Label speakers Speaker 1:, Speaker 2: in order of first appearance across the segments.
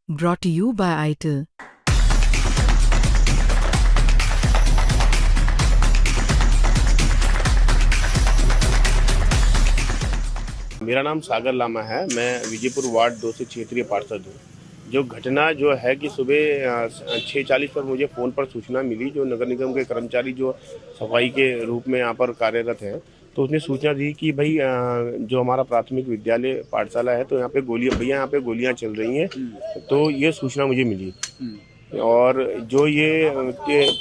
Speaker 1: Brought to you by ITIL.
Speaker 2: मेरा नाम सागर लामा है। मैं विजयपुर वार्ड 2 से क्षेत्रीय पार्षद हूँ। जो घटना जो है कि सुबह 6:40 पर मुझे फ़ोन पर सूचना मिली, जो नगर निगम के कर्मचारी जो सफाई के रूप में यहाँ पर कार्यरत हैं, तो उसने सूचना दी कि भाई जो हमारा प्राथमिक विद्यालय पाठशाला है, तो यहाँ पे यहाँ पे गोलियाँ चल रही हैं। तो ये सूचना मुझे मिली और जो ये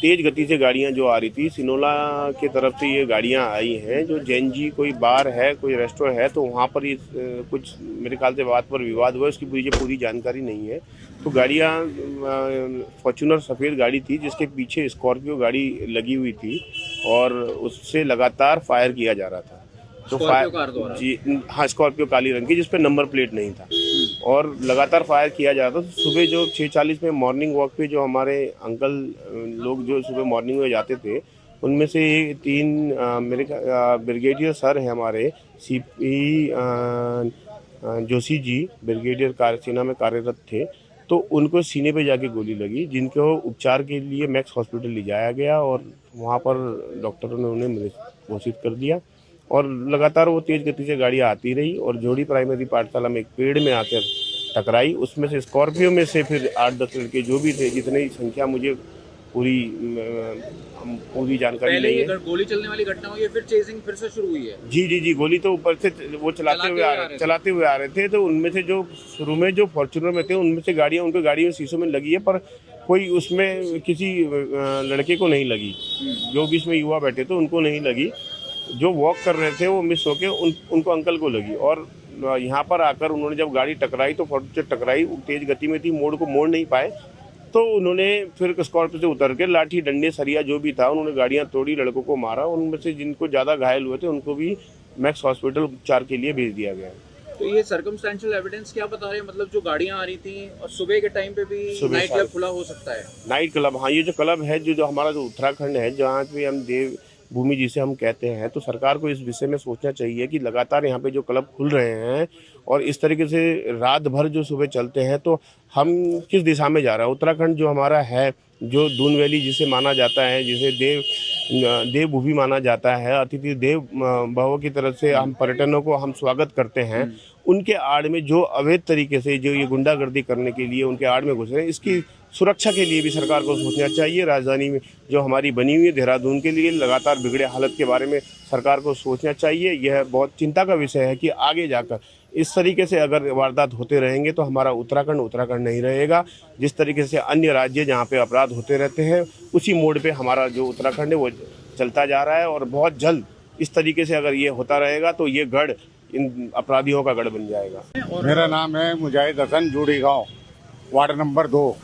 Speaker 2: तेज गति से गाड़ियां जो आ रही थी सिनोला की तरफ से, ये गाड़ियां आई हैं। जो जैन जी कोई बार है, कोई रेस्टोरेंट है, तो वहाँ पर ये कुछ मेरे ख्याल से बात पर विवाद हुआ। उसकी मुझे पूरी जानकारी नहीं है। तो गाड़ियां फॉर्च्यूनर सफ़ेद गाड़ी थी, जिसके पीछे स्कॉर्पियो गाड़ी लगी हुई थी और उससे लगातार फायर किया जा रहा था। तो फायर जी, हाँ, स्कॉर्पियो काली रंग की, जिस पे नंबर प्लेट नहीं था और लगातार फायर किया जा रहा था। तो सुबह जो 6:40 में मॉर्निंग वॉक पे जो हमारे अंकल लोग जो सुबह मॉर्निंग में जाते थे, उनमें से 3 मेरे ब्रिगेडियर सर हैं हमारे, सीपी जोशी जी ब्रिगेडियर सेना में कार्यरत थे। तो उनको सीने पे जाके गोली लगी, जिनको उपचार के लिए मैक्स हॉस्पिटल ले जाया गया और वहाँ पर डॉक्टरों ने उन्हें मृत घोषित कर दिया। और लगातार वो तेज गति से गाड़ियाँ आती रही और जोड़ी प्राइमरी पाठशाला में एक पेड़ में आकर टकराई। उसमें से स्कॉर्पियो में से फिर 8-10 लड़के जो भी थे, जितनी संख्या मुझे पूरी जानकारी नहीं है।
Speaker 3: गोली चलने वाली घटना हुई है, फिर चेजिंग फिर से शुरू हुई है।
Speaker 2: जी, गोली तो ऊपर से वो चलाते हुए आ रहे थे। तो उनमें से जो शुरू में जो फॉर्च्यूनर में थे, उनमें से गाड़ियाँ उनके गाड़ी में शीशों में लगी है, पर कोई उसमें किसी लड़के को नहीं लगी। जो भी इसमें युवा बैठे थे उनको नहीं लगी। जो वॉक कर रहे थे वो मिस होके उनको अंकल को लगी। और यहाँ पर आकर उन्होंने जब गाड़ी टकराई, तो फॉर्च्यूनर टकराई, तेज गति में थी, मोड़ को मोड़ नहीं पाए। तो उन्होंने फिर स्कॉर्पियो से उतर के लाठी डंडे सरिया जो भी था, उन्होंने गाड़ियाँ तोड़ी, लड़कों को मारा। उनमें से जिनको ज़्यादा घायल हुए थे उनको भी मैक्स हॉस्पिटल उपचार के लिए भेज दिया गया।
Speaker 3: तो ये सर्कमस्टेंशियल एविडेंस क्या बता रहे हैं, मतलब जो गाड़ियाँ आ रही थी और सुबह के टाइम पे भी नाइट क्लब खुला हो सकता है? नाइट क्लब, हाँ, ये जो क्लब है जो हमारा जो उत्तराखंड है, जहाँ पे हम देव भूमि जिसे हम कहते हैं, तो सरकार को इस विषय में सोचना चाहिए कि लगातार यहाँ पे जो क्लब खुल रहे हैं और इस तरीके से रात भर जो सुबह चलते हैं, तो हम किस दिशा में जा रहा है। उत्तराखंड जो हमारा है, जो दून वैली जिसे माना जाता है, जिसे देव भूमि माना जाता है, अतिथि देव भव की तरफ से हम पर्यटनों को हम स्वागत करते हैं। उनके आड़ में जो अवैध तरीके से जो ये गुंडागर्दी करने के लिए उनके आड़ में घुस रहे हैं, इसकी सुरक्षा के लिए भी सरकार को सोचना चाहिए। राजधानी में जो हमारी बनी हुई है देहरादून के लिए लगातार बिगड़े हालत के बारे में सरकार को सोचना चाहिए। यह बहुत चिंता का विषय है कि आगे जाकर इस तरीके से अगर वारदात होते रहेंगे तो हमारा उत्तराखंड नहीं रहेगा। जिस तरीके से अन्य राज्य जहाँ पे अपराध होते रहते हैं, उसी मोड़ पे हमारा जो उत्तराखंड है वो चलता जा रहा है। और बहुत जल्द इस तरीके से अगर ये होता रहेगा तो ये गढ़ इन अपराधियों का गढ़ बन जाएगा।
Speaker 4: मेरा नाम है मुजाहिद हसन, जूड़ी गाँव, वार्ड नंबर 2।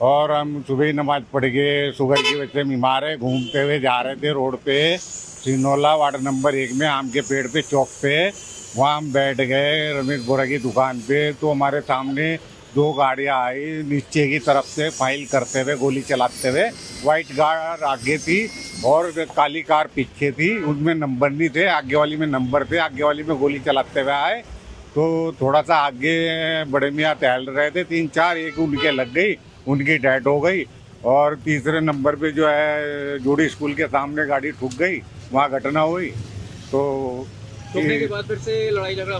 Speaker 4: और हम सुबह नमाज पढ़ के शुगर की वजह से बीमार है, घूमते हुए जा रहे थे रोड पे सिनोला वार्ड नंबर 1 में आम के पेड़ पे चौक पे। वहाँ हम बैठ गए रमेश बोरा की दुकान पे। तो हमारे सामने 2 गाड़ियाँ आई नीचे की तरफ से फाइल करते हुए, गोली चलाते हुए। वाइट कार आगे थी और काली कार पीछे थी, उनमें नंबर नहीं थे, आगे वाली में नंबर थे। आगे वाली में गोली चलाते हुए आए तो थोड़ा सा आगे बड़े मियाँ टहल रहे थे 3-4, एक उनके लग गई, उनकी डेथ हो गई। और तीसरे नंबर पे जो है जोड़ी स्कूल के सामने गाड़ी ठुक गई, वहाँ घटना हुई। तो
Speaker 3: ठुकने के बाद फिर से लड़ाई झगड़ा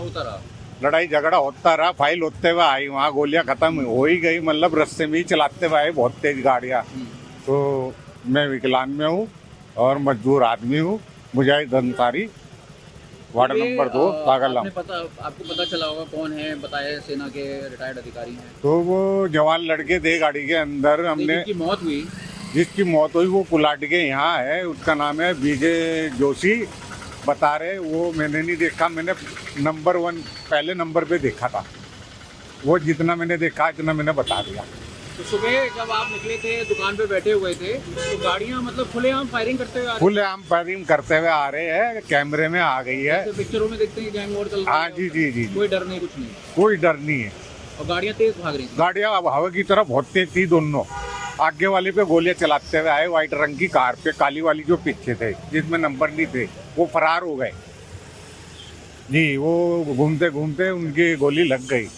Speaker 3: होता रहा, फाइल होते हुए आई, वहाँ गोलियाँ खत्म हो ही गई। मतलब रस्ते में ही चलाते हुए आए बहुत तेज गाड़ियाँ। तो मैं विकलांग में हूँ और मजदूर आदमी हूँ। मुजाहिद अंसारी, वार्ड नंबर 2, सागर लाम। आपको पता चला होगा कौन है, बताया सेना के रिटायर्ड अधिकारी हैं?
Speaker 4: तो वो जवान लड़के थे गाड़ी के अंदर। हमने जिसकी मौत हुई वो कुलाट के यहाँ है, उसका नाम है विजय जोशी बता रहे। वो मैंने नहीं देखा, मैंने नंबर 1 पहले नंबर पे देखा था। वो जितना मैंने देखा इतना मैंने बता दिया।
Speaker 3: तो सुबह जब आप निकले थे, दुकान पे बैठे हुए थे, तो गाड़ियाँ मतलब खुलेआम फायरिंग करते हुए आ रहे हैं। कैमरे में आ गई है, पिक्चरों में देखते हैं गैंग वॉर चल रहा है।
Speaker 4: हाँ जी।
Speaker 3: कोई डर नहीं, कुछ नहीं,
Speaker 4: कोई डर नहीं है।
Speaker 3: और गाड़ियाँ तेज भाग रही थी।
Speaker 4: गाड़ियाँ अब हवा की तरफ बहुत तेज थी दोनों। आगे वाली पे गोलियां चलाते हुए आए, व्हाइट रंग की कार पे। काली वाली जो पीछे थे, जिसमें नंबर नहीं थे, वो फरार हो गए जी। वो घूमते घूमते उनकी गोली लग गई।